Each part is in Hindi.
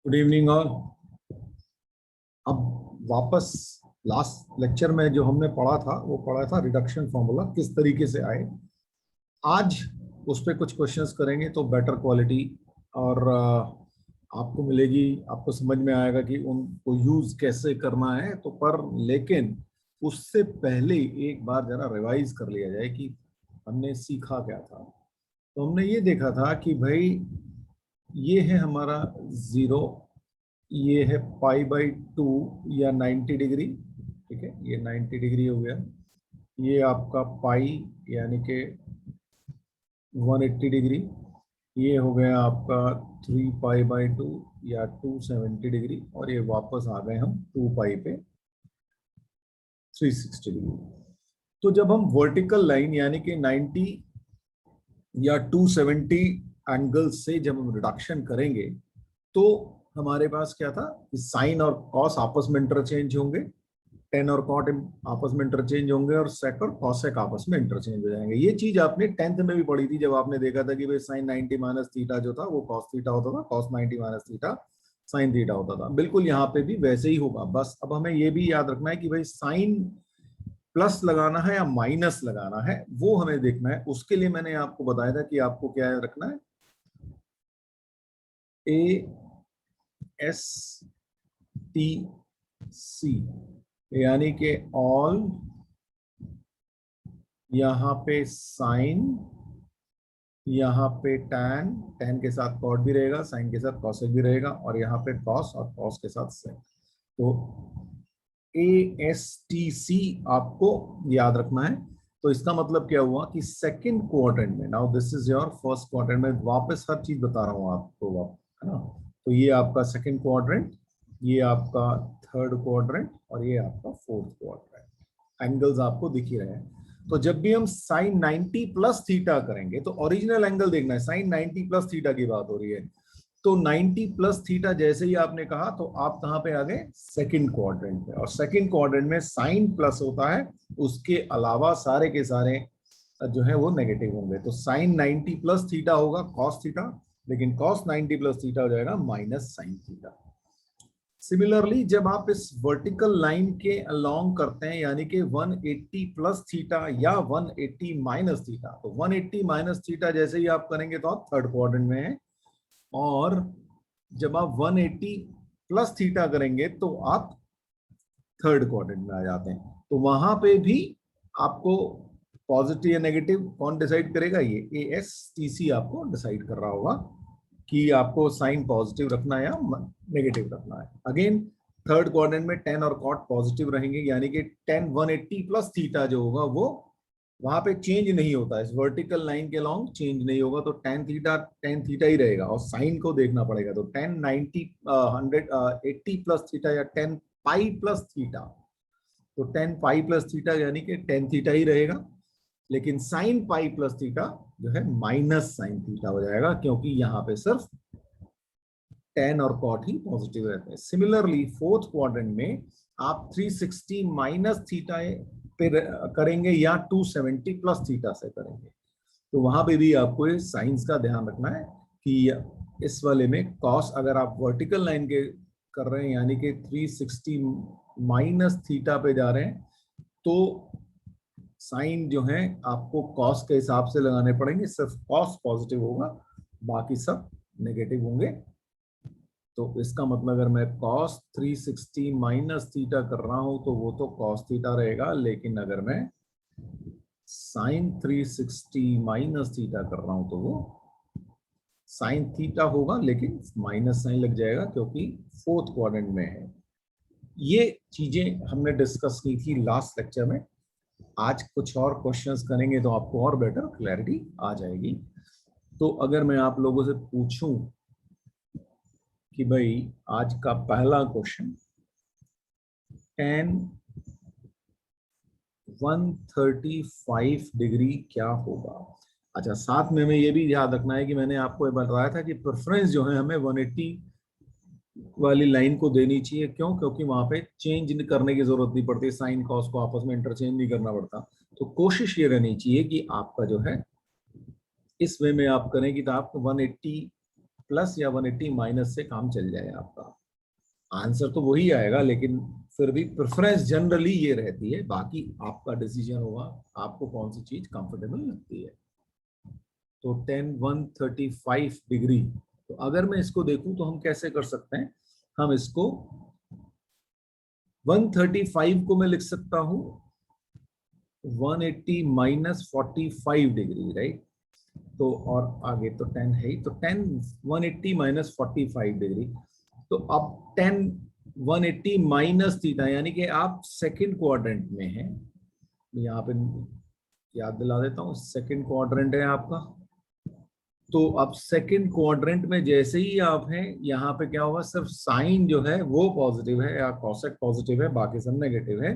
Good evening all. अब वापस लास्ट लेक्चर में जो हमने पढ़ा था वो पढ़ा था रिडक्शन फॉर्मूला किस तरीके से आए। आज उस पर कुछ क्वेश्चंस करेंगे तो बेटर क्वालिटी और आपको मिलेगी, आपको समझ में आएगा कि उनको यूज कैसे करना है। तो पर लेकिन उससे पहले एक बार जरा रिवाइज कर लिया जाए कि हमने सीखा क्या था। तो हमने ये देखा था कि भाई ये है हमारा जीरो, ये है π/2 या 90 डिग्री। ठीक है, ये 90 डिग्री हो गया। ये आपका पाई यानी कि 180 डिग्री। ये हो गया आपका 3π/2 या 270 डिग्री। और ये वापस आ गए हम 2π पे 360 डिग्री। तो जब हम वर्टिकल लाइन यानी कि 90 या 270 एंगल से जब हम रिडक्शन करेंगे तो हमारे पास क्या था कि साइन और कॉस आपस में इंटरचेंज होंगे, टेन और कॉट आपस में इंटरचेंज होंगे और सेक और कॉसेक आपस में इंटरचेंज हो जाएंगे। ये चीज आपने 10th में भी पढ़ी थी जब आपने देखा था कि भाई साइन 90 माइनस थीटा जो था वो कॉस थीटा होता था, cos 90 minus theta sine theta होता था। बिल्कुल यहाँ पे भी वैसे ही होगा। बस अब हमें ये भी याद रखना है कि भाई साइन प्लस लगाना है या माइनस लगाना है वो हमें देखना है। उसके लिए मैंने आपको बताया था कि आपको क्या रखना है, ASTC यानी कि ऑल, यहाँ पे साइन, यहाँ पे टैन, टैन के साथ कॉट भी रहेगा, साइन के साथ कॉसेक भी रहेगा, और यहाँ पे कॉस और कॉस के साथ सेक। तो ASTC आपको याद रखना है। तो इसका मतलब क्या हुआ कि सेकंड क्वाड्रेंट में, now this is your first quadrant में, वापस हर चीज बता रहा हूं आपको, है ना। तो ये आपका सेकंड क्वाड्रेंट, ये आपका थर्ड क्वाड्रेंट और ये आपका फोर्थ क्वाड्रेंट। एंगल्स आपको दिख ही रहे हैं। तो जब भी हम साइन 90 प्लस थीटा करेंगे तो ओरिजिनल एंगल देखना है, साइन 90 प्लस थीटा की बात हो रही है। तो 90 प्लस थीटा जैसे ही आपने कहा तो आप कहां पे आ गए, सेकंड क्वाड्रेंट पे। और सेकंड क्वाड्रेंट में साइन प्लस होता है, उसके अलावा सारे के सारे जो है वो नेगेटिव होंगे। तो साइन 90 प्लस थीटा होगा कॉस थीटा, लेकिन कॉस 90 प्लस थीटा हो जाएगा माइनस साइन थीटा। सिमिलरली जब आप इस वर्टिकल लाइन के अलोंग करते हैं यानी कि 180 प्लस थीटा या 180 माइनस थीटा, तो 180 माइनस थीटा जैसे ही आप करेंगे तो आप थर्ड क्वाड्रेंट में है। और जब आप 180 प्लस थीटा करेंगे तो आप थर्ड क्वाड्रेंट में आ जाते हैं। तो वहां पे भी आपको पॉजिटिव या नेगेटिव कौन डिसाइड करेगा, ये ASTC आपको डिसाइड कर रहा होगा कि आपको साइन पॉजिटिव रखना है या नेगेटिव रखना है। अगेन थर्ड क्वाड्रेंट में टेन और कॉट पॉजिटिव रहेंगे, यानी कि 180 प्लस थीटा जो होगा वो वहां पे चेंज नहीं होता, इस वर्टिकल लाइन के लॉन्ग चेंज नहीं होगा। तो टेन थीटा ही रहेगा। और साइन को देखना पड़ेगा, तो 180 प्लस थीटा या 10π प्लस थीटा, तो 10π प्लस थीटा यानी कि 10 थीटा ही रहेगा। लेकिन साइन पाई प्लस थीटा जो है माइनस साइन थीटा हो जाएगा, क्योंकि यहाँ पे सिर्फ टेन और कॉट ही पॉजिटिव रहते हैं। सिमिलरली फोर्थ क्वाड्रेंट में आप 360 माइनस थीटा पे करेंगे या 270 प्लस थीटा से करेंगे। तो वहां पे भी आपको ये साइंस का ध्यान रखना है कि इस वाले में कॉस अगर आप वर्टिकल लाइन के कर रहे हैं यानी कि 360 माइनस थीटा पे जा रहे हैं तो साइन जो है आपको कॉस के हिसाब से लगाने पड़ेंगे। सिर्फ कॉस पॉजिटिव होगा, बाकी सब नेगेटिव होंगे। तो इसका मतलब अगर मैं कॉस 360 माइनस थीटा कर रहा हूं तो वो तो कॉस थीटा रहेगा, लेकिन अगर मैं साइन 360 माइनस थीटा कर रहा हूं तो वो साइन थीटा होगा, लेकिन माइनस साइन लग जाएगा क्योंकि फोर्थ क्वाड्रेंट में है। ये चीजें हमने डिस्कस की थी लास्ट लेक्चर में। आज कुछ और क्वेश्चंस करेंगे तो आपको और बेटर क्लैरिटी आ जाएगी। तो अगर मैं आप लोगों से पूछूं कि भाई आज का पहला क्वेश्चन, tan 135 डिग्री क्या होगा। अच्छा, साथ में हमें ये भी याद रखना है कि मैंने आपको बताया था कि प्रेफरेंस जो है हमें 180 वाली लाइन को देनी चाहिए। क्यों? क्योंकि वहां पे चेंज करने की जरूरत नहीं पड़ती, साइन कॉस को आपस में इंटरचेंज नहीं करना पड़ता। तो कोशिश ये रहनी चाहिए कि आपका जो है इस वे में आप करें कि तो आपको 180 प्लस या 180 माइनस से काम चल जाए आपका। आंसर तो वही आएगा, लेकिन फिर भी प्रेफरेंस जनरली ये रहती है, बाकी आपका डिसीजन होगा आपको कौन सी चीज कंफर्टेबल लगती है। तो 135 डिग्री, तो अगर मैं इसको देखूं तो हम कैसे कर सकते हैं, हम इसको 135 को मैं लिख सकता हूं 180 माइनस 45 डिग्री, राइट। तो और आगे तो 10 है ही, तो 180 माइनस 45 डिग्री। तो अब 180 माइनस थीटा, यानी कि आप सेकंड क्वाड्रेंट में हैं। यहाँ पे याद दिला देता हूँ, सेकंड क्वाड्रेंट है आपका। तो अब सेकंड क्वाड्रेंट में जैसे ही आप हैं, यहाँ पे क्या होगा, सिर्फ साइन जो है वो पॉजिटिव है या कॉसेक पॉजिटिव है, बाकी सब नेगेटिव है।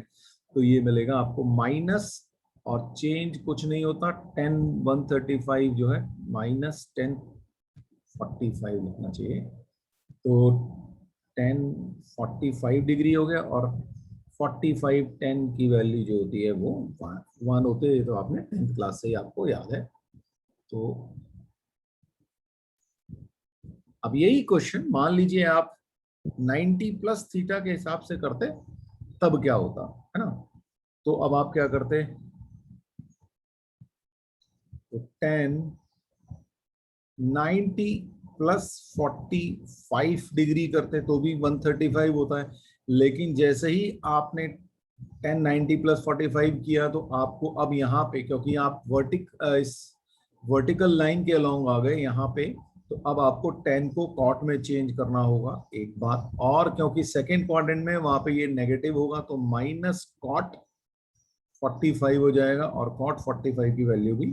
तो ये मिलेगा आपको माइनस, और चेंज कुछ नहीं होता, 135 जो है माइनस 1045 लिखना चाहिए। तो 1045 डिग्री हो गया, और 45 10 की वैल्यू जो होती है वो 1 होते हैं, तो आपने 10th क्लास से ही आपको याद है। तो अब यही क्वेश्चन मान लीजिए आप 90 प्लस थीटा के हिसाब से करते, तब क्या होता है ना। तो अब आप क्या करते, तो 90 प्लस 45 डिग्री करते तो भी 135 होता है। लेकिन जैसे ही आपने 90 प्लस 45 किया, तो आपको अब यहाँ पे, क्योंकि आप इस वर्टिकल लाइन के अलोंग आ गए यहाँ पे, तो अब आपको 10 को कॉट में चेंज करना होगा, एक बात और, क्योंकि सेकेंड क्वाड्रेंट में वहां पे ये नेगेटिव होगा, तो माइनस कॉट 45 हो जाएगा, और कॉट 45 की वैल्यू भी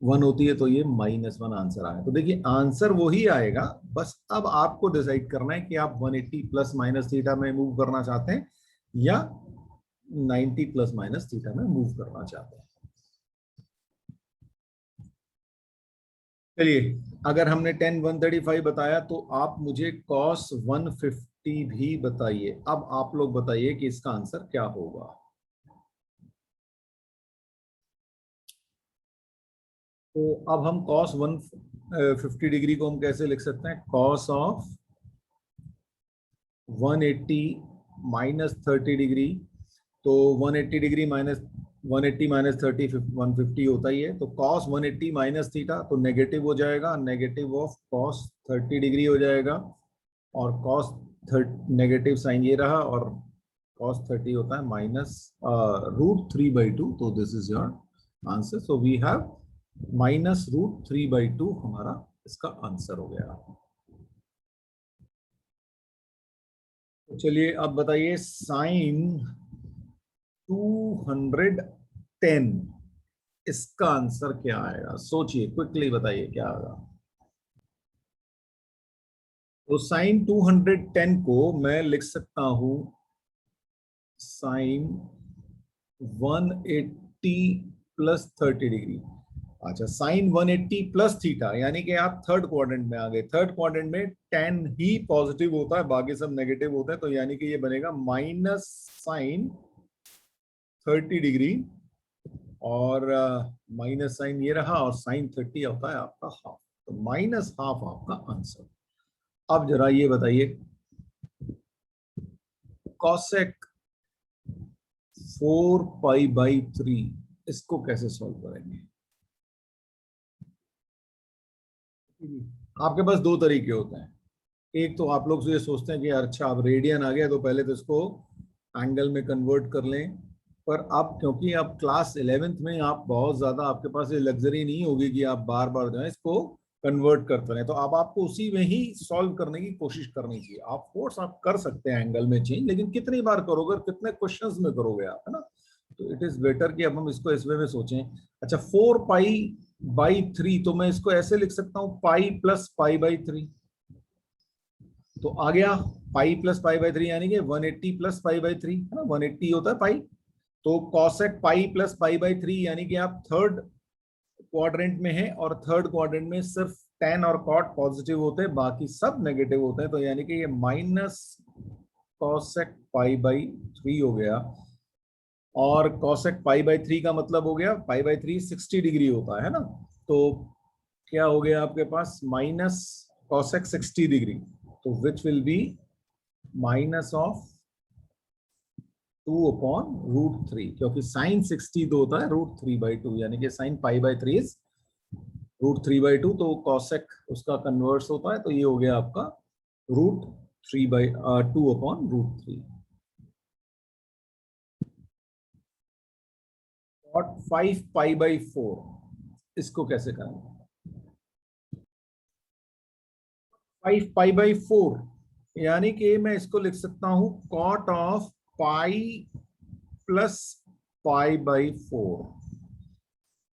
1 होती है, तो ये -1 आंसर आया। तो देखिए आंसर वही आएगा, बस अब आपको डिसाइड करना है कि आप 180 प्लस माइनस थीटा में मूव करना चाहते हैं या 90 प्लस माइनस थीटा में मूव करना चाहते हैं। चलिए, अगर हमने 105 बताया, तो आप मुझे cos 150 भी बताइए। अब आप लोग बताइए कि इसका आंसर क्या होगा। तो अब हम cos 150 डिग्री को हम कैसे लिख सकते हैं, cos ऑफ 180 माइनस 30 डिग्री। तो 180 डिग्री माइनस 180 माइनस 30 150 होता ही है। तो cos 180 माइनस थीटा, तो नेगेटिव हो जाएगा, नेगेटिव ऑफ cos 30 डिग्री हो जाएगा, और cos नेगेटिव साइन ये रहा, और cos 30 होता है माइनस √3/2। तो this is your answer. So we have minus √3/2 हमारा इसका आंसर हो गया। तो चलिए अब बताइए, साइन 210, इसका आंसर क्या आएगा, सोचिए क्विकली बताइए क्या आएगा। तो साइन 210 को मैं लिख सकता हूं साइन 180 प्लस 30 डिग्री। अच्छा, साइन 180 प्लस थीटा, यानी कि आप थर्ड क्वाड्रेंट में आ गए। थर्ड क्वाड्रेंट में 10 ही पॉजिटिव होता है, बाकी सब नेगेटिव होता है, तो यानी कि ये बनेगा माइनस साइन 30 डिग्री, और माइनस साइन ये रहा, और साइन 30 होता है आपका हाफ, तो माइनस हाफ आपका आंसर। अब जरा ये बताइए, कॉसेक 4π/3 इसको कैसे सॉल्व करेंगे। आपके पास दो तरीके होते हैं। एक तो आप लोग ये सोचते हैं कि अच्छा अब रेडियन आ गया, तो पहले तो इसको एंगल में कन्वर्ट कर लें। पर अब क्योंकि आप क्लास 11th में, आप बहुत ज्यादा, आपके पास ये लग्जरी नहीं होगी कि आप बार बार जो है इसको कन्वर्ट करते रहे, तो अब आपको उसी में ही सॉल्व करने की कोशिश करनी चाहिए। आप कोर्स आप कर सकते हैं एंगल में चेंज, लेकिन कितनी बार करोगे, कितने क्वेश्चंस में करोगे आप, है ना। तो इट इज बेटर कि अब हम इसको इस वे में सोचें। अच्छा, 4π/3, तो मैं इसको ऐसे लिख सकता हूँ पाई प्लस π/3। तो आ गया पाई प्लस π/3, यानी कि 180 प्लस π/3 है ना, 180 होता है पाई। तो कॉसेक पाई प्लस π/3, यानी कि आप थर्ड क्वाड्रेंट में है, और थर्ड क्वाड्रेंट में सिर्फ tan और cot पॉजिटिव होते हैं, बाकी सब नेगेटिव होते हैं, तो यानी कि ये माइनस कॉसेक π/3 हो गया। और कॉसेक π/3 का मतलब हो गया, π/3 60 डिग्री होता है ना। तो क्या हो गया आपके पास माइनस कॉसेक 60 डिग्री, तो which will be minus of 2/√3, क्योंकि साइन 60 तो होता है √3/2, यानी कि साइन π/3 इज √3/2, तो कॉसेक उसका कन्वर्स होता है, तो ये हो गया आपका √2/√3। cot 5π/4, इसको कैसे करेंगे? 5π/4 यानी कि मैं इसको लिख सकता हूं cot ऑफ पाई प्लस π/4,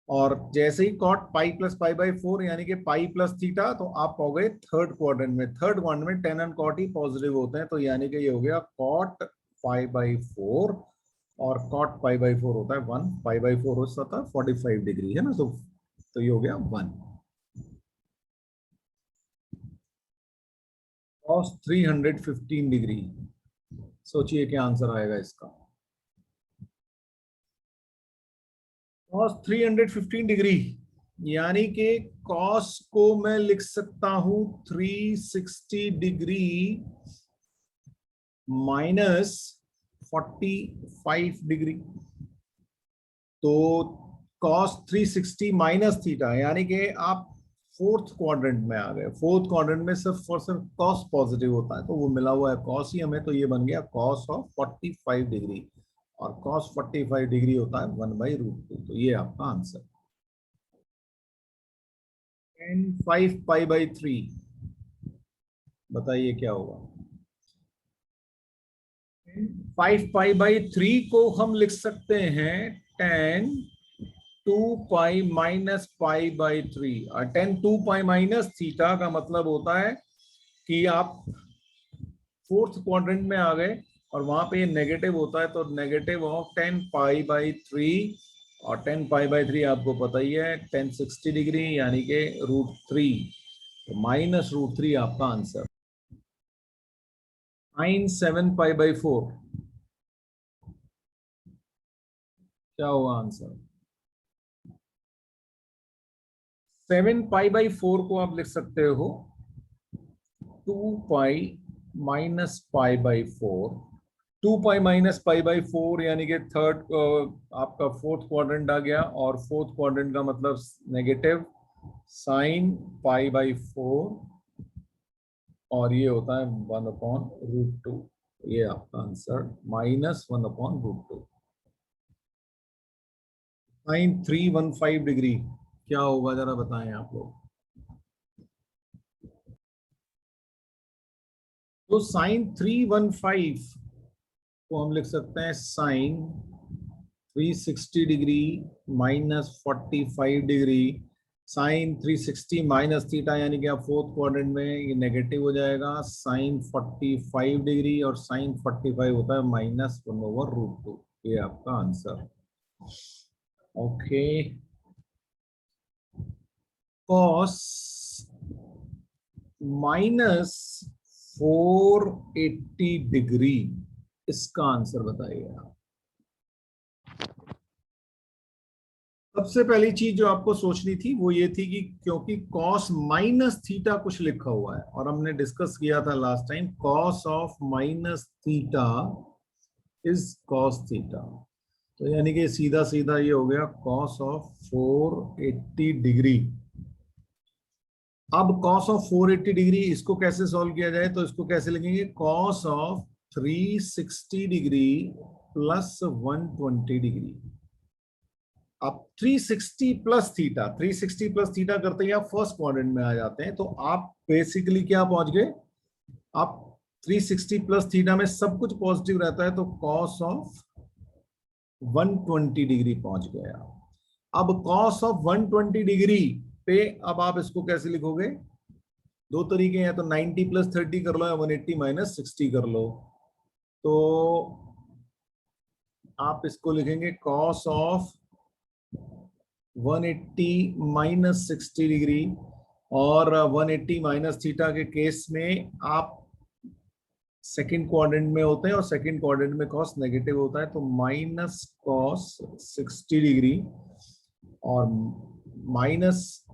और जैसे ही cot पाई प्लस π/4 यानी कि पाई प्लस थीटा, तो आप हो गए थर्ड क्वाड्रेंट में। थर्ड क्वाड्रेंट में tan and cot he positive होते हैं, तो यानी कि ये हो गया cot π/4, और cot π/4 होता है 1, π/4 होता है 45 डिग्री, है ना, तो ये हो गया 1। cos 315 डिग्री, सोचिए क्या आंसर आएगा इसका। cos 315 डिग्री यानी कि cos को मैं लिख सकता हूं 360 डिग्री माइनस 45 डिग्री, तो cos 360 माइनस थीटा, यानी कि आप फोर्थ क्वाड्रेंट में आ गए। फोर्थ क्वाड्रेंट में सिर्फ और सिर्फ cos पॉजिटिव होता है, तो वो मिला हुआ है cos ही हमें, तो ये बन गया cos ऑफ 45 डिग्री, और cos 45 डिग्री होता है 1/√2, तो ये आपका आंसर। tan 5π/3 बताइए क्या होगा। 5π/3 को हम लिख सकते हैं tan 2π माइनस π/3, और tan 2π माइनस थीटा का मतलब होता है कि आप फोर्थ क्वाड्रेंट में आ गए और वहां पे ये नेगेटिव होता है, तो नेगेटिव ऑफ tan π/3, और tan π/3 आपको पता ही है tan 60 डिग्री यानी कि √3, तो माइनस √3 आपका आंसर। sin 7π/4 क्या होगा आंसर? 7π/4 को आप लिख सकते हो 2π माइनस π/4, 2π माइनस π/4 यानी कि थर्ड आपका फोर्थ क्वाड्रेंट आ गया, और फोर्थ क्वाड्रेंट का मतलब नेगेटिव साइन π/4, और ये होता है 1/√2, ये आपका आंसर माइनस 1/√2। साइन 315 डिग्री क्या होगा जरा बताएं आप लोग। तो साइन 315 को हम लिख सकते हैं sine 360 degree minus 45 degree, sine 360 minus theta, यानी कि आप फोर्थ क्वाड्रेंट में ये नेगेटिव हो जाएगा, साइन 45 डिग्री, और साइन 45 होता है माइनस 1/√2, ये आपका answer. Okay, cos minus 480 degree, इसका आंसर बताइए आप। सबसे पहली चीज जो आपको सोचनी थी वो ये थी कि क्योंकि cos माइनस थीटा कुछ लिखा हुआ है, और हमने डिस्कस किया था last time cos of minus theta is cos theta, तो यानी कि सीधा सीधा ये हो गया cos ऑफ 480 डिग्री। अब cos ऑफ 480 डिग्री इसको कैसे सॉल्व किया जाए, तो इसको कैसे लिखेंगे cos of 360 degree plus 120 degree. अब 360 प्लस थीटा, 360 प्लस थीटा करते ही आप फर्स्ट क्वाड्रेंट में आ जाते हैं, तो आप बेसिकली क्या पहुंच गए, आप 360 प्लस थीटा में सब कुछ पॉजिटिव रहता है, तो cos ऑफ 120 डिग्री पहुंच गए आप। अब cos ऑफ 120 डिग्री पे अब आप इसको कैसे लिखोगे, दो तरीके हैं, तो 90 प्लस 30 कर लो या 180 माइनस 60 कर लो, तो आप इसको लिखेंगे cos ऑफ 180 माइनस 60 डिग्री, और 180 माइनस थीटा के केस में आप सेकंड क्वाड्रेंट में होते हैं, और सेकंड क्वाड्रेंट में cos नेगेटिव होता है, तो माइनस cos 60 डिग्री, और माइनस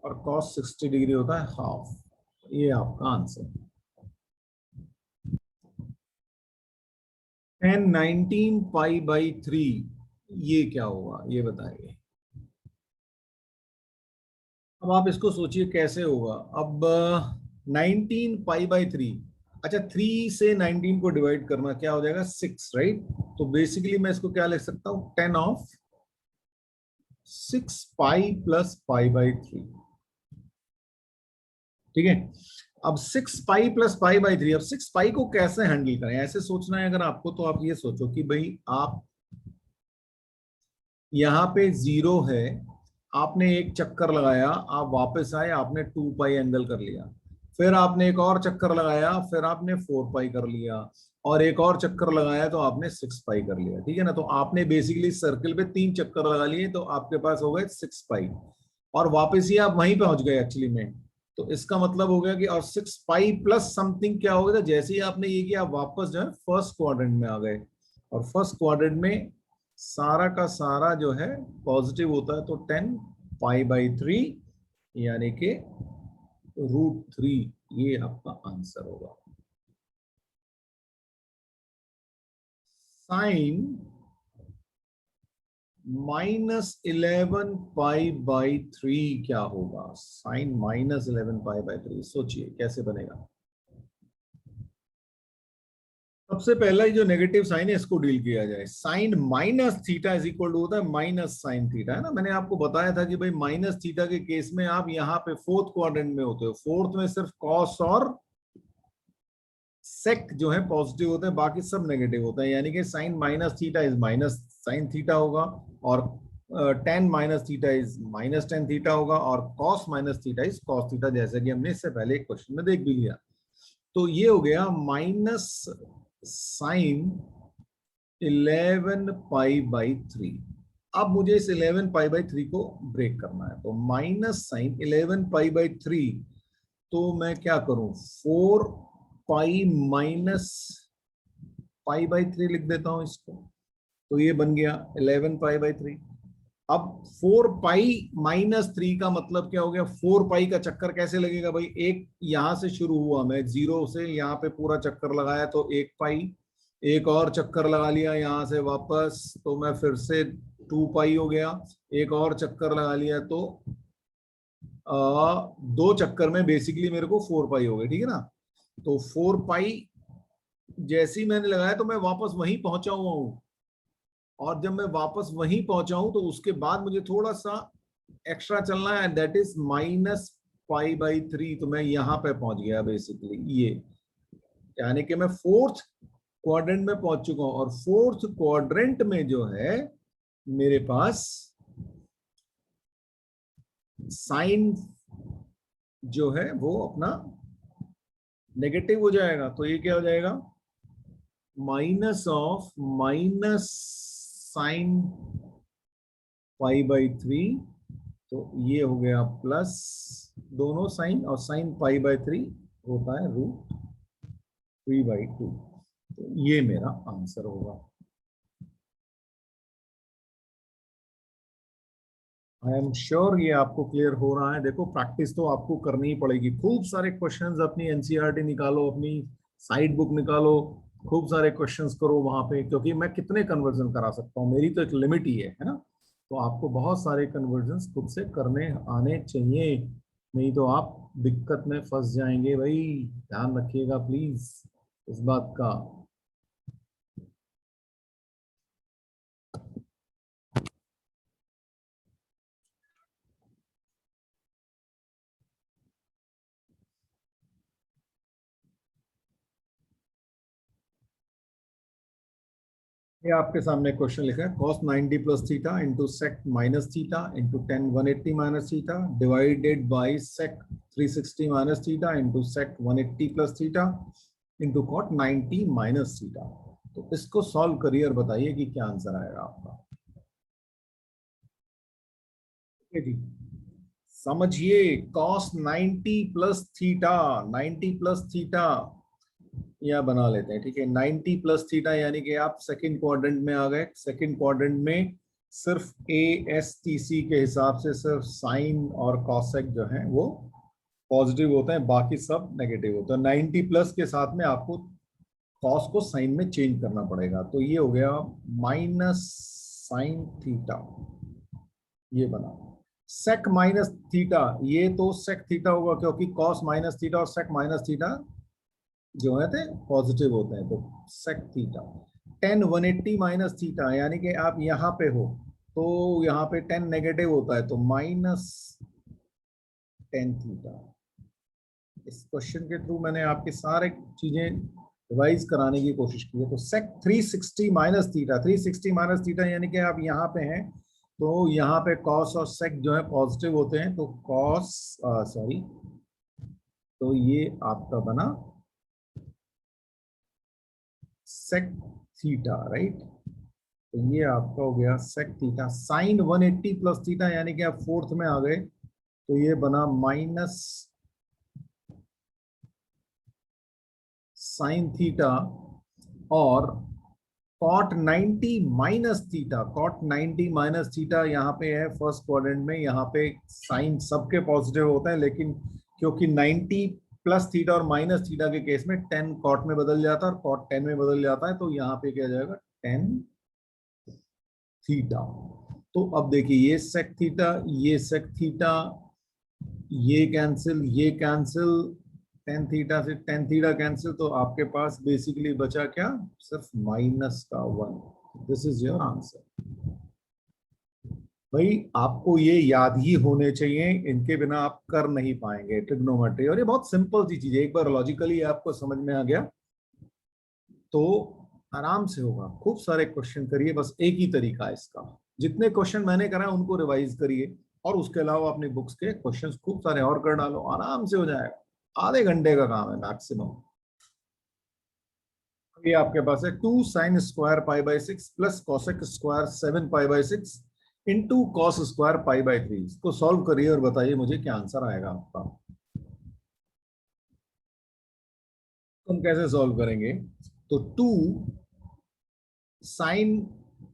और cos 60 डिग्री होता है हाफ। ये आपका आंसर। 10 19 पाई बाई 3 ये क्या होगा, ये बताइए। अब आप इसको सोचिए कैसे होगा। अब 19 पाई बाई 3, अच्छा 3 से 19 को डिवाइड करना, क्या हो जाएगा 6, राइट। तो बेसिकली मैं इसको क्या लिख सकता हूं, 10 of 6 pi plus pi by 3, ठीक है। अब 6 पाई प्लस पाई बाई 3, अब 6 पाई को कैसे हैंडल करें, ऐसे सोचना है अगर आपको, तो आप ये सोचो कि भाई आप यहाँ पे 0 है, आपने एक चक्कर लगाया, आप वापस आए, आपने 2 पाई एंगल कर लिया, फिर आपने एक और चक्कर लगाया, फिर आपने 4 पाई कर लिया, और एक और चक्कर लगाया तो आपने 6 पाई कर लिया, ठीक है ना। तो आपने बेसिकली सर्कल पे 3 चक्कर लगा लिए, तो आपके पास हो गए 6 पाई, और वापस ही आप वहीं पहुंच गए एक्चुअली में। तो इसका मतलब हो गया कि और 6 पाई प्लस समथिंग क्या हो गया, जैसे ही आपने ये किया, आप वापस जो है फर्स्ट क्वाड्रेंट में आ गए, और फर्स्ट क्वाड्रेंट में सारा का सारा जो है पॉजिटिव होता है, तो 10 पाई बाई 3 यानी कि √3, ये आपका आंसर होगा। साइन -11 पाई बाई 3 क्या होगा, साइन -11 पाई बाई 3, सोचिए कैसे बनेगा। सबसे पहला ही जो नेगेटिव साइन है इसको डील किया जाए। Sine minus theta is equal to होता है माइनस साइन थीटा, है ना। मैंने आपको बताया था कि भाई माइनस थीटा के केस में आप यहाँ पे फोर्थ क्वाड्रेंट में होते हो, फोर्थ में सिर्फ कॉस और सेक जो है पॉजिटिव होते हैं, बाकी सब नेगेटिव होते हैं, यानी कि sine minus theta is minus sine theta होगा, और tan minus theta is minus tan theta होगा, और cos minus theta is cos theta, जैसा कि हमने इससे पहले एक क्वेश्चन में देख भी लिया। तो ये हो गया माइनस साइन 11 पाई बाई 3। अब मुझे इस 11 पाई बाई 3 को ब्रेक करना है, तो माइनस साइन 11 पाई बाई 3, तो मैं क्या करूं, 4 पाई माइनस पाई बाई 3 लिख देता हूं इसको, तो ये बन गया 11 पाई बाई 3। अब 4 पाई माइनस 3 का मतलब क्या हो गया, 4 पाई का चक्कर कैसे लगेगा भाई, एक यहां से शुरू हुआ, मैं 0 से यहाँ पे पूरा चक्कर लगाया तो 1 पाई, एक और चक्कर लगा लिया यहां से वापस, तो मैं फिर से 2 पाई हो गया, एक और चक्कर लगा लिया तो 2 चक्कर में बेसिकली मेरे को 4 पाई हो गए, ठीक है ना। तो 4 पाई जैसे ही मैंने लगाया तो मैं वापस वहीं पहुंचा हुआ हूं, और जब मैं वापस वहीं पहुंचा हूं तो उसके बाद मुझे थोड़ा सा एक्स्ट्रा चलना है, that is minus pi by 3, तो मैं यहां पे पहुंच गया बेसिकली, ये यानी कि मैं फोर्थ क्वाड्रेंट में पहुंच चुका हूं, और फोर्थ क्वाड्रेंट में जो है मेरे पास साइन जो है वो अपना नेगेटिव हो जाएगा, तो ये क्या हो जाएगा, minus of minus sign pi by 3, तो ये हो गया प्लस दोनों साइन, और साइन पाई बाई 3 होता है √3/2, तो ये मेरा आंसर होगा। आई एम श्योर ये आपको क्लियर हो रहा है। देखो प्रैक्टिस तो आपको करनी ही पड़ेगी, खूब सारे क्वेश्चंस अपनी एनसीईआरटी निकालो, अपनी साइड बुक निकालो, खूब सारे क्वेश्चंस करो वहां पे, क्योंकि मैं कितने कन्वर्जन करा सकता हूँ, मेरी तो एक लिमिट ही है ना। तो आपको बहुत सारे कन्वर्जन खुद से करने आने चाहिए, नहीं तो आप दिक्कत में फंस जाएंगे भाई, ध्यान रखिएगा प्लीज इस बात का। ये आपके सामने क्वेश्चन लिखा है, cos 90 plus theta into sec minus theta into 10 180 minus theta divided by sec 360 minus theta into sec 180 plus theta into cot 90 minus theta. तो इसको सॉल्व करिए और बताइए कि क्या आंसर आएगा आपका। ठीक है जी, समझिए cos 90 plus theta, 90 plus theta या बना लेते हैं, ठीक है। 90 प्लस थीटा यानी कि आप सेकंड क्वाड्रेंट में आ गए, सेकंड क्वाड्रेंट में सिर्फ ASTC के हिसाब से सिर्फ साइन और कॉसेक जो है वो पॉजिटिव होते हैं, बाकी सब नेगेटिव होते हैं। 90 प्लस के साथ में आपको कॉस को साइन में चेंज करना पड़ेगा। तो ये हो गया माइनस साइन थीटा, ये बना सेक माइनस थीटा। ये तो सेक थीटा होगा क्योंकि कॉस माइनस थीटा और सेक माइनस थीटा जो है थे पॉजिटिव होते हैं, तो sec theta. Tan 180 minus theta, यानी कि आप यहाँ पे हो तो यहाँ पे 10 नेगेटिव होता है, तो माइनस 10 थीटा। इस क्वेश्चन के थ्रू मैंने आपके सारे चीजें रिवाइज कराने की कोशिश की है। तो सेक 360 माइनस थीटा, 360 माइनस थीटा यानी कि आप यहाँ पे हैं तो यहाँ पे कॉस और सेक जो है पॉजिटिव होते हैं, तो कॉस सॉरी, तो ये आपका बना सेक थीटा, राइट। तो ये आपका हो गया sec theta. Sine 180 plus theta यानी कि आप फोर्थ में आ गए, तो ये बना माइनस साइन थीटा। और cot 90 minus theta, cot 90 minus theta यहाँ पे है फर्स्ट क्वाड्रेंट में। यहाँ पे साइन सबके पॉजिटिव होते हैं, लेकिन क्योंकि 90 प्लस थीटा और माइनस थीटा के केस में 10 कॉट में बदल जाता है और कॉट 10 में बदल जाता है, तो यहाँ पे क्या जाएगा 10 थीटा। तो अब देखिए ये सेक थीटा, ये सेक थीटा, ये कैंसिल, ये कैंसिल, 10 थीटा से 10 थीटा कैंसिल, तो आपके पास बेसिकली बचा क्या, सिर्फ माइनस का 1। This is your answer. भाई आपको ये याद ही होने चाहिए, इनके बिना आप कर नहीं पाएंगे ट्रिग्नोमेट्री। और ये बहुत सिंपल सी चीज है, एक बार लॉजिकली आपको समझ में आ गया तो आराम से होगा। खूब सारे क्वेश्चन करिए, बस एक ही तरीका है इसका। जितने क्वेश्चन मैंने करा उनको रिवाइज करिए, और उसके अलावा अपनी बुक्स के क्वेश्चंस खूब सारे और कर डालो, आराम से हो जाएगा। आधे घंटे का काम है मैक्सिमम। ये आपके पास है 2 sine square pi by 6 plus cosec square 7 pi by 6 into cos square pi by 3। इसको सॉल्व करिए और बताइए मुझे क्या आंसर आएगा आपका। तुम कैसे सॉल्व करेंगे, तो 2 साइन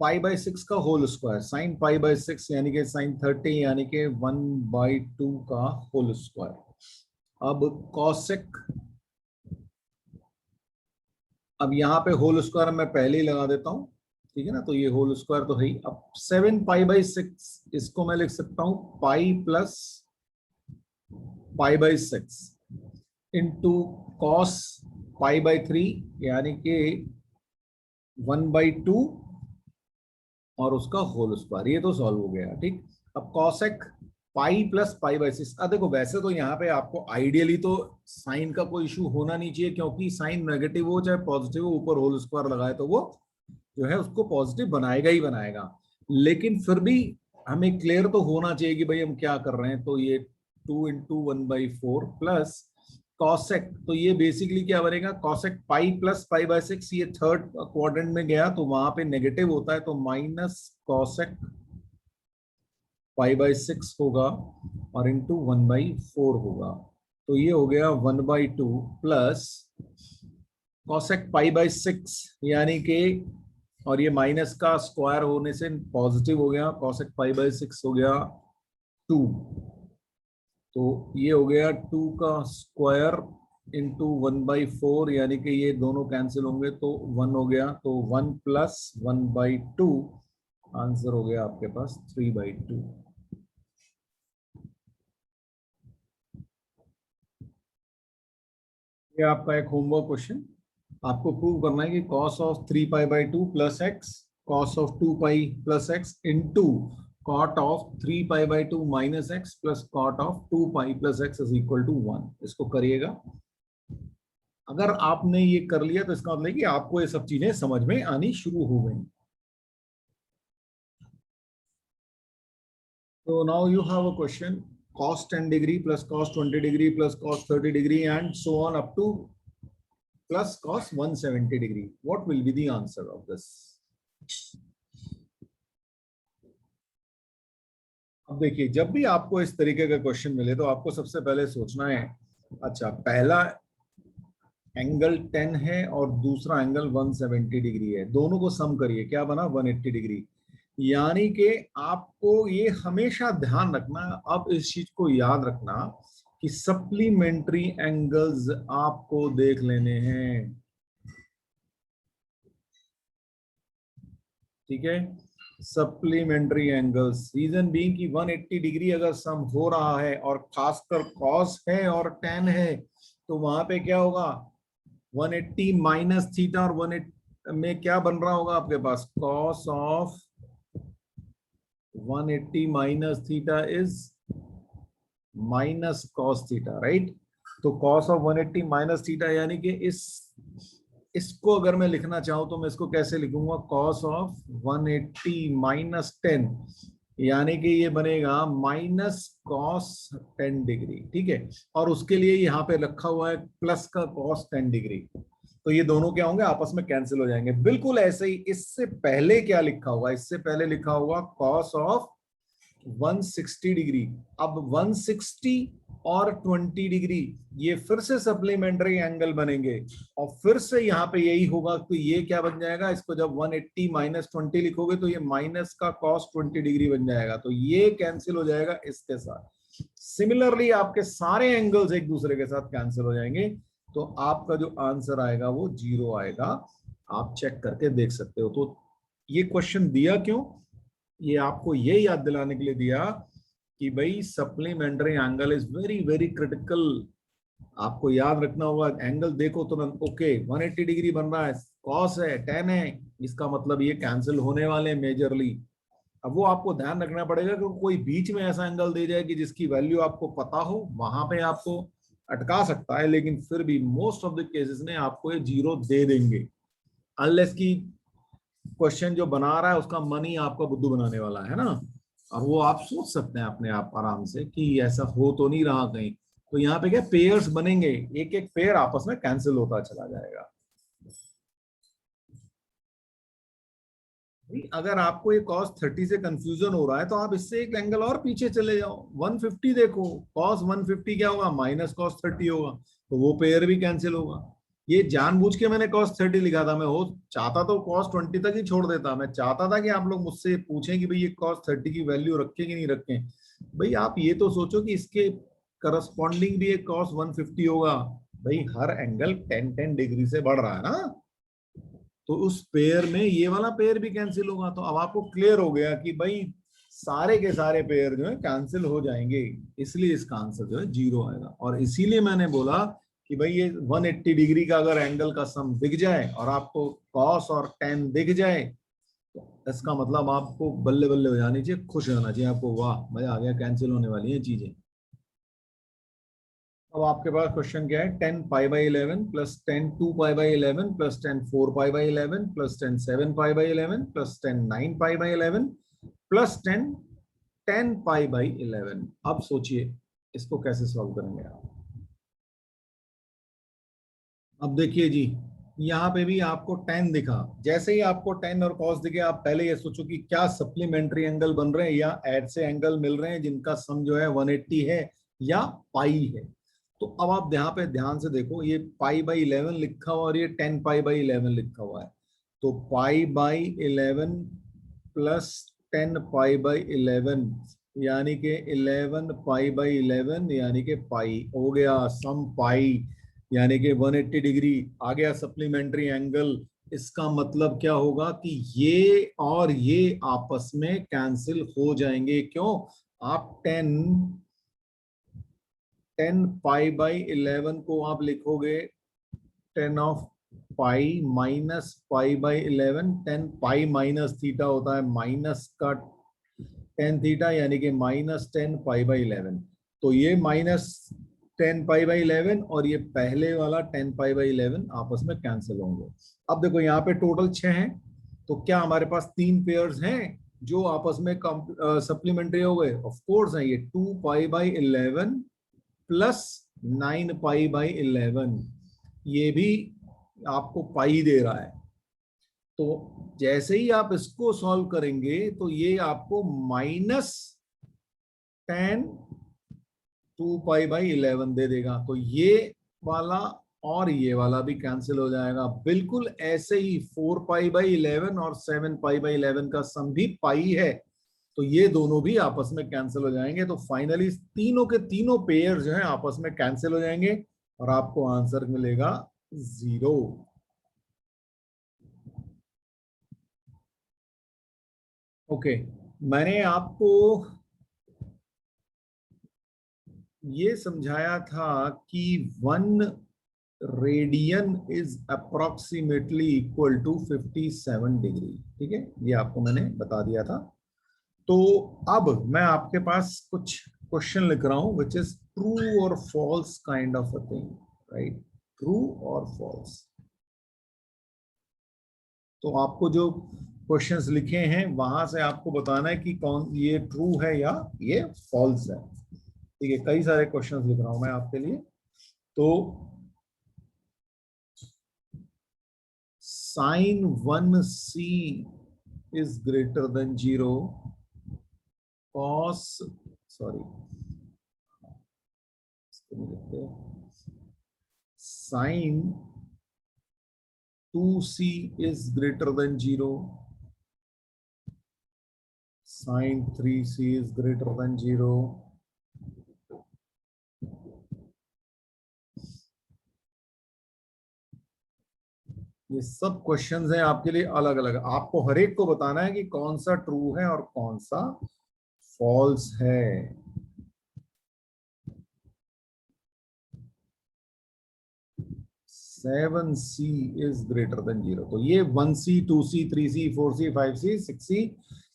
पाई बाई 6 का whole square, sine pi by 6 यानी कि साइन 30 यानी कि 1/2 का होल स्क्वायर। अब कॉसेक, अब यहाँ पे होल स्क्वायर मैं पहले ही लगा देता हूं, ठीक है ना। तो ये होल स्क्वायर तो है ही। अब 7 पाई बाई 6 इसको मैं लिख सकता हूं pi plus pi by 6 into cos pi by 3 यानी कि 1/2 और उसका होल स्क्वायर। ये तो सॉल्व हो गया, ठीक। अब cosec pi plus pi by 6। अब देखो वैसे तो यहाँ पे आपको आइडियली तो साइन का कोई इशू होना नहीं चाहिए, क्योंकि साइन नेगेटिव हो चाहे पॉजिटिव हो, ऊपर होल स्क्वायर लगाए तो वो जो है उसको पॉजिटिव बनाएगा ही बनाएगा। लेकिन फिर भी हमें क्लियर तो होना चाहिए कि भाई हम क्या कर रहे हैं। तो ये 2 इंटू 1/4 प्लस कॉसेक, तो ये बेसिकली क्या बनेगा, cosec pi plus pi by 6। ये थर्ड क्वाड्रेंट में गया तो वहां पे नेगेटिव होता है, तो माइनस कॉसेक पाई बाय 6 होगा और इंटू 1/4 होगा। तो ये हो गया 1/2 प्लस कॉसेक पाई बाय 6 यानी कि, और ये माइनस का स्क्वायर होने से पॉजिटिव हो गया, कॉसेक पाई बाय 6 हो गया 2। तो ये हो गया 2 का स्क्वायर इंटू 1/4 यानी कि ये दोनों कैंसिल होंगे तो 1 हो गया, तो 1 प्लस 1/2 आंसर हो गया आपके पास 3/2। ये आपका एक होमवर्क क्वेश्चन। आपको प्रूव करना है कि cos of 3π/2 plus x cos of 2π plus x into cot of 3π/2 minus x plus cot of 2π plus x is equal to 1। इसको करिएगा। अगर आपने ये कर लिया तो इसका मतलब कि आपको ये सब चीजें समझ में आनी शुरू हो गई। तो now you have a question cos 10 degree plus cos 20 degree plus cos 30 degree and so on up to plus cos 170 degree. What will be the answer of this? अब देखिए, जब भी आपको इस तरीके का क्वेश्चन मिले तो आपको सबसे पहले सोचना है, अच्छा पहला एंगल 10 है और दूसरा एंगल 170 डिग्री है, दोनों को सम करिए, क्या बना 180 डिग्री। यानी कि आपको ये हमेशा ध्यान रखना, अब इस चीज को याद रखना कि सप्लीमेंट्री एंगल्स आपको देख लेने हैं, ठीक है। सप्लीमेंट्री एंगल्स, रीजन बीइंग कि 180 डिग्री अगर सम हो रहा है और खासकर कॉस है और टेन है, तो वहां पे क्या होगा, 180 माइनस थीटा, और 180 में क्या बन रहा होगा आपके पास, cos of 180 minus theta is minus cos theta, right. तो कॉस ऑफ 180 माइनस थीटा, यानी कि इसको अगर मैं लिखना चाहूं तो मैं इसको कैसे लिखूंगा, कॉस ऑफ 180 माइनस 10, यानी कि ये बनेगा माइनस कॉस 10 डिग्री, ठीक है। और उसके लिए यहाँ पे रखा हुआ है प्लस का कॉस 10 डिग्री, तो ये दोनों क्या होंगे, आपस में कैंसिल हो जाएंगे। बिल्कुल ऐसे ही इससे पहले क्या लिखा हुआ, इससे पहले लिखा हुआ कॉस ऑफ 160 डिग्री। अब 160 और 20 डिग्री ये फिर से सप्लीमेंट्री एंगल बनेंगे, और फिर से यहाँ पे यही होगा, तो ये क्या बन जाएगा, इसको जब 180 माइनस 20 लिखोगे तो ये माइनस का कॉस 20 डिग्री बन जाएगा, तो ये कैंसिल हो जाएगा इसके साथ। सिमिलरली आपके सारे एंगल्स एक दूसरे के साथ कैंसिल हो जाएंगे, तो आपका जो आंसर आएगा वो 0 आएगा। आप चेक करके देख सकते हो। तो ये क्वेश्चन दिया क्यों, ये आपको ये याद दिलाने के लिए दिया कि भाई supplementary angle is very very critical. आपको याद रखना होगा, एंगल देखो तुरंत, ओके 180 डिग्री बन रहा है, कॉस है, टेन है, इसका मतलब ये कैंसिल होने वाले मेजरली। अब वो आपको ध्यान रखना पड़ेगा कि कोई बीच में ऐसा एंगल दे जाए कि जिसकी वैल्यू आपको पता हो, वहां पे आपको अटका सकता है, लेकिन फिर भी मोस्ट ऑफ द केसेस में आपको ये 0 दे देंगे, अनलेस की क्वेश्चन जो बना रहा है उसका मन ही आपका बुद्धू बनाने वाला है ना। और वो आप सोच सकते हैं अपने आप आराम से कि ऐसा हो तो नहीं रहा कहीं। तो यहाँ पे क्या पेयर्स बनेंगे, एक एक पेयर आपस में कैंसिल होता चला जाएगा। अगर आपको ये cos 30 से कंफ्यूजन हो रहा है तो आप इससे एक एंगल और पीछे चले जाओ, 150 देखो, cos 150 क्या होगा, माइनस cos 30 होगा, तो वो पेयर भी कैंसिल होगा। ये जानबूझ के मैंने cos 30 लिखा था, मैं हो चाहता तो cos 20 तक ही छोड़ देता, मैं चाहता था कि आप लोग मुझसे पूछें कि भाई ये cos 30 की वैल्यू रखें कि नहीं रखें। भाई आप ये तो सोचो कि इसके करस्पॉन्डिंग भी एक cos 150 होगा, भाई हर एंगल 10 डिग्री से बढ़ रहा है ना, तो उस पेयर में ये वाला पेयर भी कैंसिल होगा। तो अब आपको क्लियर हो गया कि भाई सारे के सारे पेयर जो है कैंसिल हो जाएंगे, इसलिए इसका आंसर जो है 0 आएगा। और इसीलिए मैंने बोला कि भाई ये 180 डिग्री का अगर एंगल का सम दिख जाए और आपको कॉस और टेन दिख जाए, तो इसका मतलब आपको बल्ले बल्ले हो जानी चाहिए, खुश रहना चाहिए आपको, वाह मजा आ गया, कैंसिल होने वाली है चीजें। अब आपके पास क्वेश्चन क्या है, 10 pi by 11 plus 10 2 pi by 11 plus 10 4 pi by 11 plus 10 7 pi by 11 plus 10 9 pi by 11 plus 10 10 pi by 11। अब सोचिए इसको कैसे सॉल्व करेंगे आप। अब देखिए जी, यहाँ पे भी आपको 10 दिखा, जैसे ही आपको 10 और cos दिखे आप पहले ये सोचो कि क्या सप्लीमेंट्री एंगल बन रहे हैं या ऐसे एंगल मिल रहे हैं जिनका सम जो है 180 है या पाई है। तो अब आप यहाँ पे ध्यान से देखो, ये पाई बाई 11 लिखा हुआ और ये 10 पाई बाई 11 लिखा हुआ है, तो pi by 11 plus 10 pi by 11 यानी कि 11 पाई बाई 11 यानी कि पाई हो गया, सम पाई यानी कि 180 डिग्री आ गया सप्लीमेंट्री एंगल। इसका मतलब क्या होगा कि ये और ये आपस में कैंसिल हो जाएंगे, क्यों, आप 10 पाई बाई 11 को आप लिखोगे 10 of pi minus pi by 11, 10 pi minus theta होता है माइनस का 10 थीटा यानी कि माइनस 10 पाई बाई 11, तो ये माइनस 10 पाई बाई 11 और ये पहले वाला 10 पाई बाई 11 आपस में कैंसिल होंगे। अब देखो यहाँ पे टोटल 6 हैं, तो क्या हमारे पास 3 पेयर्स हैं जो आपस में सप्लीमेंट्री हो गए, ऑफ कोर्स है, ये 2 pi by 11 plus 9 pi by 11, ये भी आपको पाई दे रहा है। तो जैसे ही आप इसको सॉल्व करेंगे तो ये आपको माइनस 10 2 पाई बाई 11 दे देगा, तो ये वाला और ये वाला भी कैंसिल हो जाएगा। बिल्कुल ऐसे ही 4π/11 और 7π/11 का सम भी पाई है, तो ये दोनों भी आपस में कैंसिल हो जाएंगे। तो फाइनली तीनों के तीनों पेयर जो है आपस में कैंसिल हो जाएंगे और आपको आंसर मिलेगा 0। ओके, मैंने आपको ये समझाया था कि 1 radian is approximately equal to 57 degree. ठीक है, ये आपको मैंने बता दिया था। तो अब मैं आपके पास कुछ क्वेश्चन लिख रहा हूं विच इज ट्रू और false kind of a thing, right? True और फॉल्स। तो आपको जो क्वेश्चंस लिखे हैं वहां से आपको बताना है कि कौन ये ट्रू है या ये फॉल्स है। ठीक है, कई सारे क्वेश्चंस लिख रहा हूं मैं आपके लिए। तो sin 1c is greater than 0, cos, sorry, sin 2c is greater than 0, sin 3c is greater than 0, ये सब क्वेश्चंस हैं आपके लिए अलग अलग। आपको हर एक को बताना है कि कौन सा ट्रू है और कौन सा फॉल्स है। 7c इज ग्रेटर देन 0, तो ये 1c 2c 3c 4c 5c 6c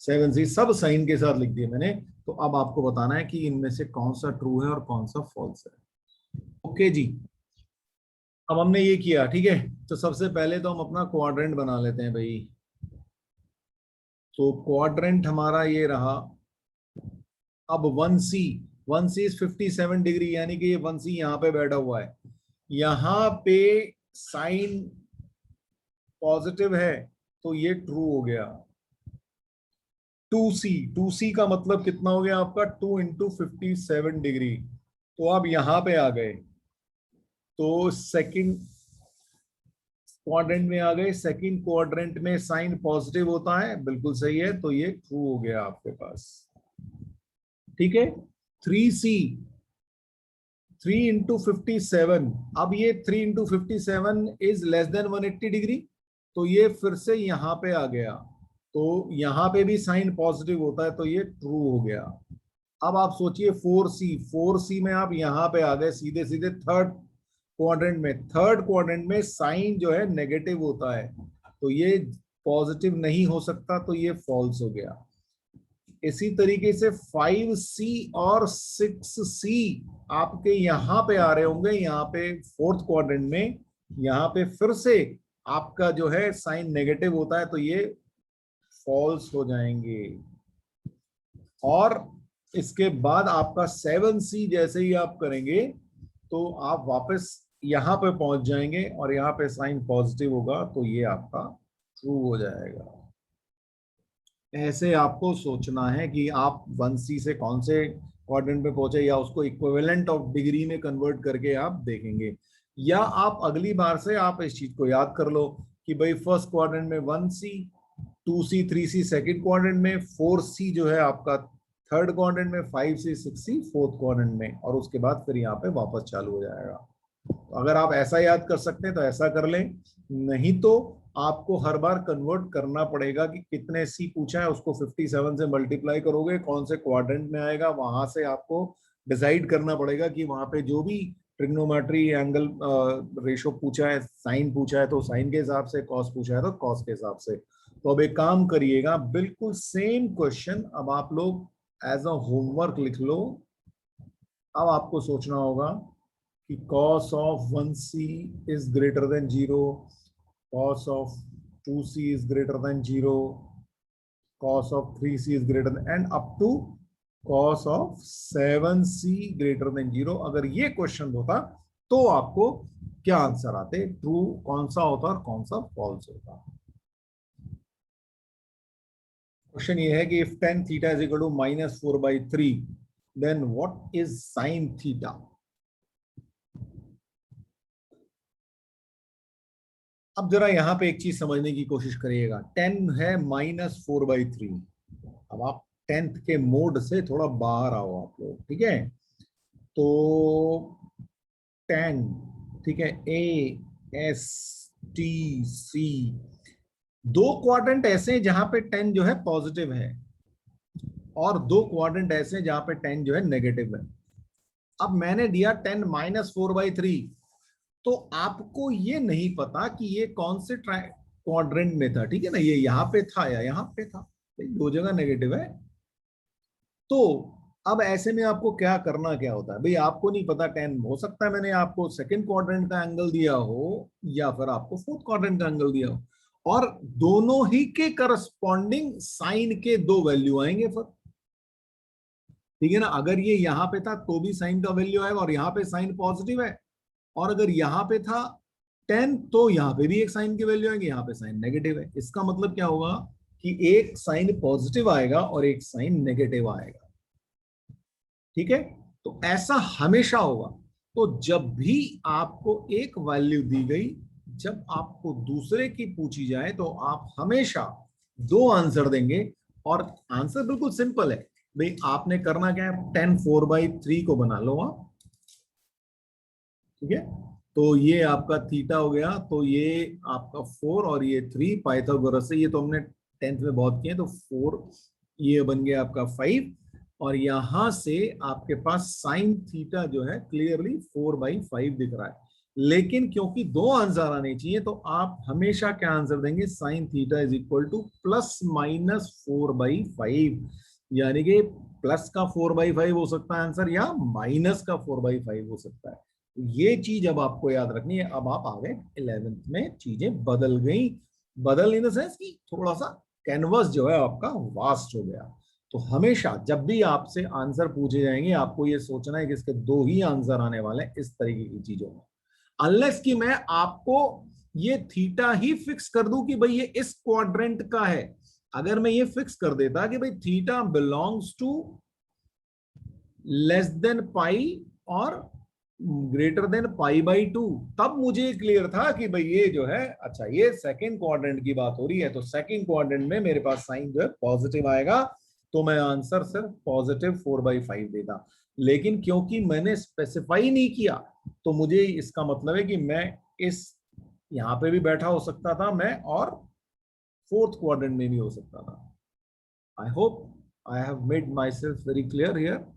7c सब साइन के साथ लिख दिए मैंने। तो अब आपको बताना है कि इनमें से कौन सा ट्रू है और कौन सा फॉल्स है। ओके जी, अब हमने ये किया। ठीक है, तो सबसे पहले तो हम अपना क्वाड्रेंट बना लेते हैं भाई। तो क्वाड्रेंट हमारा ये रहा। अब 1c, 1c इज 57 डिग्री, यानी कि ये 1c यहां पे बैठा हुआ है। यहां पे साइन पॉजिटिव है तो ये ट्रू हो गया। 2c, 2c का मतलब कितना हो गया आपका? 2 इंटू 57 डिग्री। तो आप यहां पे आ गए, तो सेकंड क्वाड्रेंट में आ गए। सेकंड क्वाड्रेंट में साइन पॉजिटिव होता है, बिल्कुल सही है, तो ये ट्रू हो गया आपके पास। ठीक है, 3c, 3 इंटू 57, अब ये 3 into 57 is less than 180 degree, तो ये फिर से यहां पे आ गया। तो यहां पे भी साइन पॉजिटिव होता है, तो ये ट्रू हो गया। अब आप सोचिए 4c, 4c में आप यहां पे आ गए सीधे सीधे थर्ड क्वाड्रेंट में। थर्ड क्वाड्रेंट में साइन जो है नेगेटिव होता है, तो ये पॉजिटिव नहीं हो सकता, तो ये फॉल्स हो गया। इसी तरीके से 5c और 6c आपके यहां पे आ रहे होंगे, यहाँ पे फोर्थ क्वाड्रेंट में। यहाँ पे फिर से आपका जो है साइन नेगेटिव होता है, तो ये फॉल्स हो जाएंगे। और इसके बाद आपका 7c जैसे ही आप करेंगे तो आप वापस यहां पे पहुंच जाएंगे और यहाँ पे साइन पॉजिटिव होगा, तो ये आपका ट्रू हो जाएगा। ऐसे आपको सोचना है कि आप 1c से कौन से क्वाड्रेंट पे पहुंचे, या उसको इक्विवेलेंट ऑफ डिग्री में कन्वर्ट करके आप देखेंगे। या आप अगली बार से आप इस चीज को याद कर लो कि भाई फर्स्ट क्वाड्रेंट में 1c, 2c 3c second quadrant में, 4c जो है आपका थर्ड क्वाड्रेंट में, 5c 6c फोर्थ क्वाड्रेंट में, और उसके बाद फिर यहाँ पे वापस चालू हो जाएगा। तो अगर आप ऐसा याद कर सकते हैं तो ऐसा कर लें, नहीं तो आपको हर बार कन्वर्ट करना पड़ेगा कि कितने सी पूछा है, उसको 57 से मल्टीप्लाई करोगे, कौन से क्वाड्रेंट में आएगा, वहां से आपको डिसाइड करना पड़ेगा कि वहां पे जो भी ट्रिग्नोमेट्री एंगल रेशो पूछा है, साइन पूछा है तो साइन के हिसाब से, कॉस पूछा है तो कॉस के हिसाब से। तो अब एक काम करिएगा, बिल्कुल सेम क्वेश्चन अब आप लोग एज अ होमवर्क लिख लो। अब आपको सोचना होगा कि cos of 1c is greater than 0, cos of 2c is greater than 0, cos of 3c is greater than, and up to cos of 7c greater than 0। अगर ये क्वेश्चन होता तो आपको क्या आंसर आते? ट्रू कौन सा होता और कौन सा फॉल्स होता? क्वेश्चन ये है कि if tan theta is equal to -4/3, then what is sin theta? अब जरा यहाँ पे एक चीज समझने की कोशिश करिएगा, 10 है -4/3। अब आप 10th के मोड से थोड़ा बाहर आओ आप लोग, ठीक है। तो 10, ठीक है, A, S, T, C, दो क्वाड्रेंट ऐसे हैं जहां पे 10 जो है पॉजिटिव है, और दो क्वाड्रेंट ऐसे हैं जहां पे 10 जो है नेगेटिव है। अब मैंने दिया 10 -4/3, तो आपको ये नहीं पता कि ये कौन से क्वाड्रेंट में था, ठीक है ना, ये यहाँ पे था या यहाँ पे था, दो जगह नेगेटिव है। तो अब ऐसे में आपको क्या करना क्या होता है भाई, आपको नहीं पता 10, हो सकता है मैंने आपको सेकंड क्वाड्रेंट का एंगल दिया हो या फिर आपको फोर्थ क्वाड्रेंट का एंगल दिया हो, और दोनों ही के करस्पॉन्डिंग साइन के दो वैल्यू आएंगे फिर, ठीक है ना। अगर ये यहां पे था तो भी साइन का वैल्यू आएगा, और यहाँ पे साइन पॉजिटिव है, और अगर यहाँ पे था 10 तो यहाँ पे भी एक साइन की वैल्यू आएगी, यहाँ पे साइन नेगेटिव है। इसका मतलब क्या होगा कि एक साइन पॉजिटिव आएगा और एक साइन नेगेटिव आएगा, ठीक है। तो ऐसा हमेशा होगा। तो जब भी आपको एक वैल्यू दी गई, जब आपको दूसरे की पूछी जाए, तो आप हमेशा दो आंसर देंगे, और आंसर बिल्कुल सिंपल है भाई, आपने करना क्या है, 10 4/3 को बना लो आप, ठीक है। तो ये आपका थीटा हो गया, तो ये आपका 4 और ये 3 पाइथागोरस से, ये तो हमने 10th में बहुत किए, तो 4 ये बन गया आपका 5, और यहां से आपके पास साइन थीटा जो है क्लियरली 4/5 दिख रहा है। लेकिन क्योंकि दो आंसर आने चाहिए, तो आप हमेशा क्या आंसर देंगे, sine theta is equal to ±4/5, यानी कि प्लस का 4/5 हो सकता है आंसर, या माइनस का 4/5 हो सकता है। ये चीज अब आपको याद रखनी है। अब आप आ गए 11th में, चीजें बदल गई, बदल इन द सेंस कि थोड़ा सा कैनवस जो है आपका वास्ट हो गया। तो हमेशा जब भी आपसे आंसर पूछे जाएंगे, आपको ये सोचना है कि इसके दो ही आंसर आने वाले हैं इस तरीके की चीजों में, अनलेस कि मैं आपको ये थीटा ही फिक्स कर दूं कि भाई ये इस क्वाड्रेंट का है। अगर मैं ये फिक्स कर देता कि भाई theta belongs to less than pi और ग्रेटर देन π/2, तब मुझे क्लियर था कि भाई ये जो है, अच्छा ये सेकंड क्वाड्रेंट की बात हो रही है, तो सेकंड क्वाड्रेंट में मेरे पास साइन जो है पॉजिटिव आएगा, तो मैं आंसर सिर्फ +4/5 देता। लेकिन क्योंकि मैंने स्पेसिफाई नहीं किया, तो मुझे इसका मतलब है कि मैं इस यहां पे भी बैठा हो सकता था मैं, और फोर्थ क्वाड्रेंट में भी हो सकता था। I hope I have made my self very clear here.